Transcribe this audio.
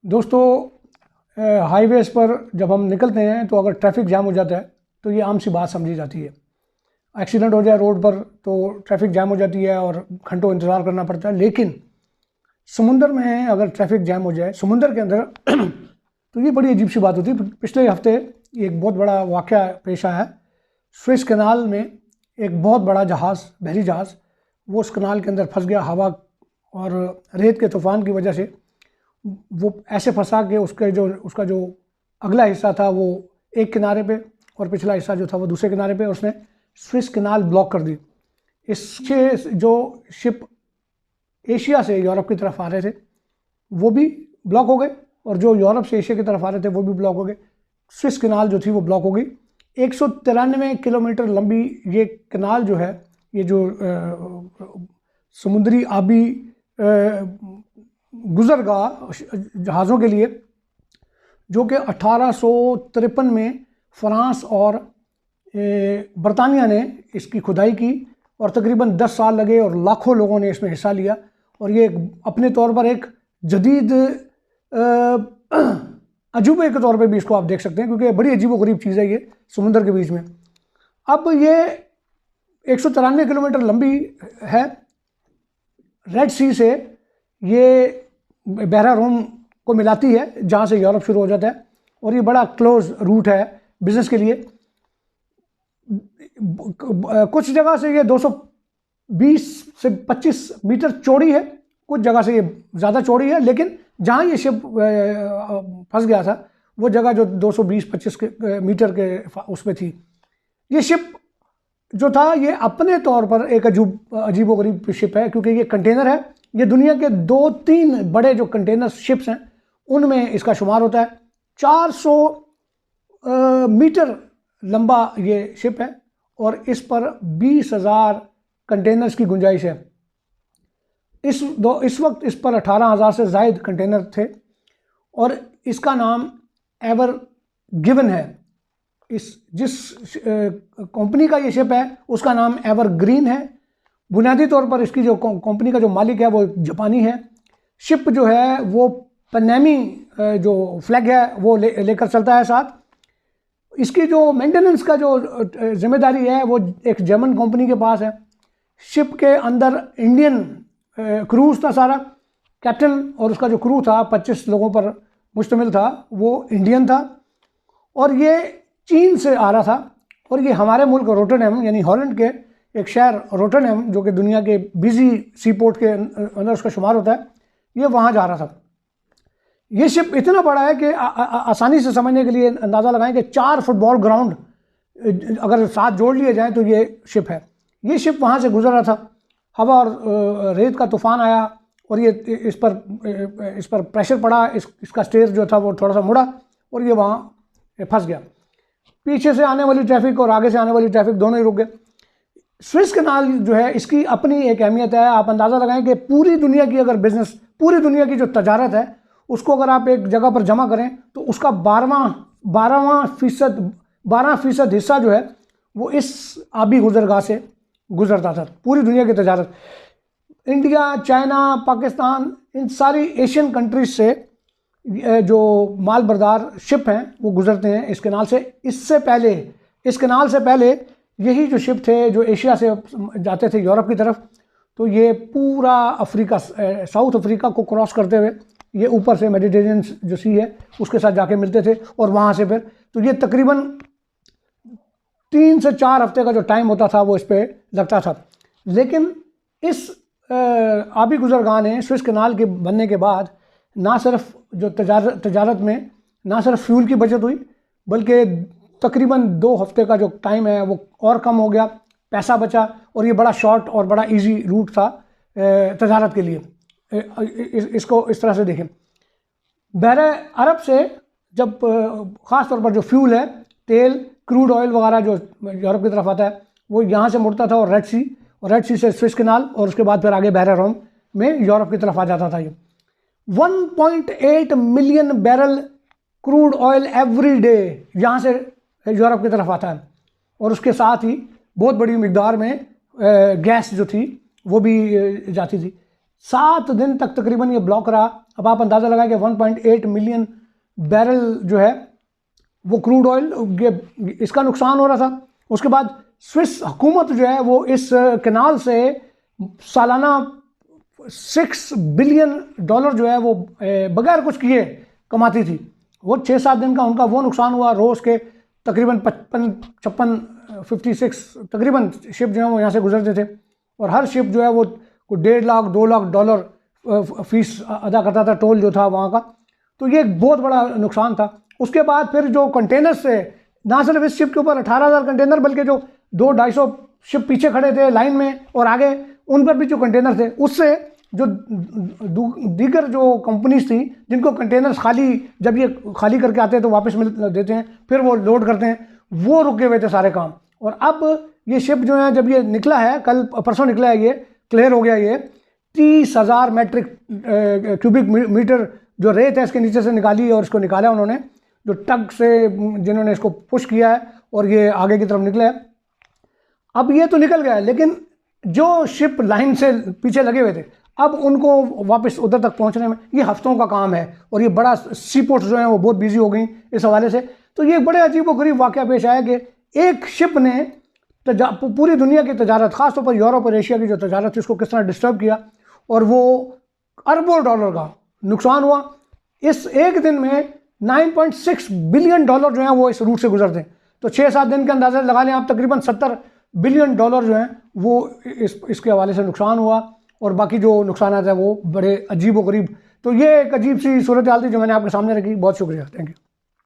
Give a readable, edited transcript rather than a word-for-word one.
दोस्तों, हाईवेज़ पर जब हम निकलते हैं तो अगर ट्रैफिक जाम हो जाता है तो ये आम सी बात समझी जाती है। एक्सीडेंट हो जाए रोड पर तो ट्रैफिक जाम हो जाती है और घंटों इंतज़ार करना पड़ता है। लेकिन समुंदर में अगर ट्रैफिक जाम हो जाए समुंदर के अंदर तो ये बड़ी अजीब सी बात होती है। पिछले हफ्ते एक बहुत बड़ा वाक़या पेश आया है। स्विस कनाल में एक बहुत बड़ा जहाज़, बहरी जहाज़, वो उस कनाल के अंदर फंस गया। हवा और रेत के तूफ़ान की वजह से वो ऐसे फंसा कि उसका जो अगला हिस्सा था वो एक किनारे पे और पिछला हिस्सा जो था वो दूसरे किनारे पे, उसने स्विस कनाल ब्लॉक कर दी। इससे जो शिप एशिया से यूरोप की तरफ आ रहे थे वो भी ब्लॉक हो गए और जो यूरोप से एशिया की तरफ आ रहे थे वो भी ब्लॉक हो गए। स्विस कनाल जो थी वो ब्लॉक हो गई। 193 किलोमीटर लंबी ये कनाल जो है, ये जो समुद्री आबी गुजरगाह जहाज़ों के लिए, जो कि 1853 में फ्रांस और बरतानिया ने इसकी खुदाई की और तकरीबन 10 साल लगे और लाखों लोगों ने इसमें हिस्सा लिया। और ये अपने तौर पर एक जदीद अजूबे के तौर पे भी इसको आप देख सकते हैं, क्योंकि बड़ी अजीबोगरीब चीज़ है ये समुंदर के बीच में। अब ये 193 किलोमीटर लंबी है। रेड सी से ये बहरा रोम को मिलाती है जहाँ से यूरोप शुरू हो जाता है और ये बड़ा क्लोज रूट है बिज़नेस के लिए। कुछ जगह से ये 220 से 25 मीटर चौड़ी है, कुछ जगह से ये ज़्यादा चौड़ी है, लेकिन जहाँ ये शिप फंस गया था वो जगह जो 220-25 मीटर के उसमें थी। ये शिप जो था ये अपने तौर पर एक अजीबोगरीब शिप है, क्योंकि ये कंटेनर है। ये दुनिया के 2-3 बड़े जो कंटेनर शिप्स हैं उनमें इसका शुमार होता है। 400 मीटर लंबा ये शिप है और इस पर 20,000 कंटेनर्स की गुंजाइश है। इस वक्त इस पर 18,000 से ज़ायद कंटेनर थे और इसका नाम एवर गिवन है। जिस कंपनी का ये शिप है उसका नाम एवर ग्रीन है। बुनियादी तौर पर इसकी जो कंपनी का जो मालिक है वो जापानी है। शिप जो है वो पनामी जो फ्लैग है वो लेकर चलता है साथ। इसकी जो मेंटेनेंस का जो जिम्मेदारी है वो एक जर्मन कंपनी के पास है। शिप के अंदर इंडियन क्रूज था सारा। कैप्टन और उसका जो क्रू था 25 लोगों पर मुश्तमिल था, वो इंडियन था और ये चीन से आ रहा था। और ये हमारे मुल्क रोटरडैम यानी हॉलैंड के एक शहर रोटरडैम, जो कि दुनिया के बिजी सी पोर्ट के अंदर उसका शुमार होता है, ये वहाँ जा रहा था। ये शिप इतना बड़ा है कि आसानी से समझने के लिए अंदाज़ा लगाएं कि 4 फुटबॉल ग्राउंड अगर साथ जोड़ लिए जाएं तो ये शिप है। ये शिप वहाँ से गुजर रहा था। हवा और रेत का तूफ़ान आया और ये इस पर प्रेशर पड़ा। इसका स्टेयर जो था वो थोड़ा सा मुड़ा और ये वहाँ फंस गया। पीछे से आने वाली ट्रैफिक और आगे से आने वाली ट्रैफिक दोनों ही रुक गए। स्विस कनाल जो है इसकी अपनी एक अहमियत है। आप अंदाज़ा लगाएं कि पूरी दुनिया की अगर बिज़नेस, पूरी दुनिया की जो तजारत है उसको अगर आप एक जगह पर जमा करें तो उसका 12% हिस्सा जो है वो इस आबी गुजरगाह से गुजरता था। पूरी दुनिया की तजारत, इंडिया, चाइना, पाकिस्तान, इन सारी एशियन कंट्रीज से जो माल बरदार शिप हैं वो गुजरते हैं इस कनाल से। इस कनाल से पहले यही जो शिप थे जो एशिया से जाते थे यूरोप की तरफ, तो ये पूरा अफ्रीका, साउथ अफ्रीका को क्रॉस करते हुए ये ऊपर से मेडिटेरियन जो सी है उसके साथ जाके मिलते थे और वहाँ से फिर, तो ये तकरीबन 3 से 4 हफ्ते का जो टाइम होता था वो इस पर लगता था। लेकिन इस आबी गुजरगाह ने स्विस कनाल के बनने के बाद ना सिर्फ जो तजारत में ना सिर्फ फ्यूल की बचत हुई, बल्कि तकरीबन 2 हफ्ते का जो टाइम है वो और कम हो गया, पैसा बचा और ये बड़ा शॉर्ट और बड़ा इजी रूट था तजारत के लिए। इसको इस तरह से देखें, बहरे अरब से जब ख़ास तौर पर जो फ्यूल है, तेल, क्रूड ऑयल वगैरह जो यूरोप की तरफ आता है वो यहाँ से मुड़ता था और रेड सी से स्विस कनाल और उसके बाद फिर आगे बहरा रोम में यूरोप की तरफ आ जाता था। ये 1.8 million barrel crude oil every day यहाँ से यूरोप की तरफ आता है और उसके साथ ही बहुत बड़ी मिकदार में गैस जो थी वो भी जाती थी। 7 दिन तक तकरीबन ये ब्लॉक रहा। अब आप अंदाज़ा लगाएं कि 1.8 मिलियन बैरल जो है वो क्रूड ऑयल इसका नुकसान हो रहा था। उसके बाद स्विस हुकूमत जो है वो इस कैनाल से सालाना $6 बिलियन जो है वो बगैर कुछ किए कमाती थी। वो 6-7 दिन का उनका वो नुकसान हुआ। रोज़ के तकरीबन 56 तकरीबन शिप जो है वो यहाँ से गुजरते थे और हर शिप जो है वो $1.5 लाख $2 लाख फीस अदा करता था, टोल जो था वहाँ का। तो ये एक बहुत बड़ा नुकसान था। उसके बाद फिर जो कंटेनर्स से ना सिर्फ इस शिप के ऊपर 18,000 कंटेनर बल्कि जो 200-250 शिप पीछे खड़े थे लाइन में और आगे उन पर भी जो कंटेनर थे, उससे जो दीगर जो कंपनीज थी जिनको कंटेनर्स खाली जब ये खाली करके आते हैं तो वापस मिल देते हैं, फिर वो लोड करते हैं, वो रुके हुए थे सारे काम। और अब ये शिप जो है जब ये निकला है, कल परसों निकला है, ये क्लियर हो गया, ये 30,000 मैट्रिक क्यूबिक मीटर जो रेत है इसके नीचे से निकाली और इसको निकाला उन्होंने, जो टग से जिन्होंने इसको पुश किया है और ये आगे की तरफ निकला है। अब ये तो निकल गया है, लेकिन जो शिप लाइन से पीछे लगे हुए थे अब उनको वापस उधर तक पहुंचने में ये हफ्तों का काम है और ये बड़ा सी पोर्ट्स जो हैं वो बहुत बिजी हो गई इस हवाले से। तो ये बड़े अजीब व गरीब वाक़या पेश आया कि एक शिप ने पूरी दुनिया की तजारत, ख़ासतौर पर यूरोप और एशिया की जो तजारत थी उसको किस तरह डिस्टर्ब किया और वो अरबों डॉलर का नुकसान हुआ। इस एक दिन में $9.6 बिलियन जो हैं वो इस रूट से गुजरते हैं। तो 6-7 दिन के अंदाज़ा लगा लें आप, तकरीबन $70 बिलियन जो हैं वो इसके हवाले से नुकसान हुआ और बाकी जो नुकसान है वो बड़े अजीब व गरीब। तो ये एक अजीब सी सूरत हाल थी जो मैंने आपके सामने रखी। बहुत शुक्रिया, थैंक यू।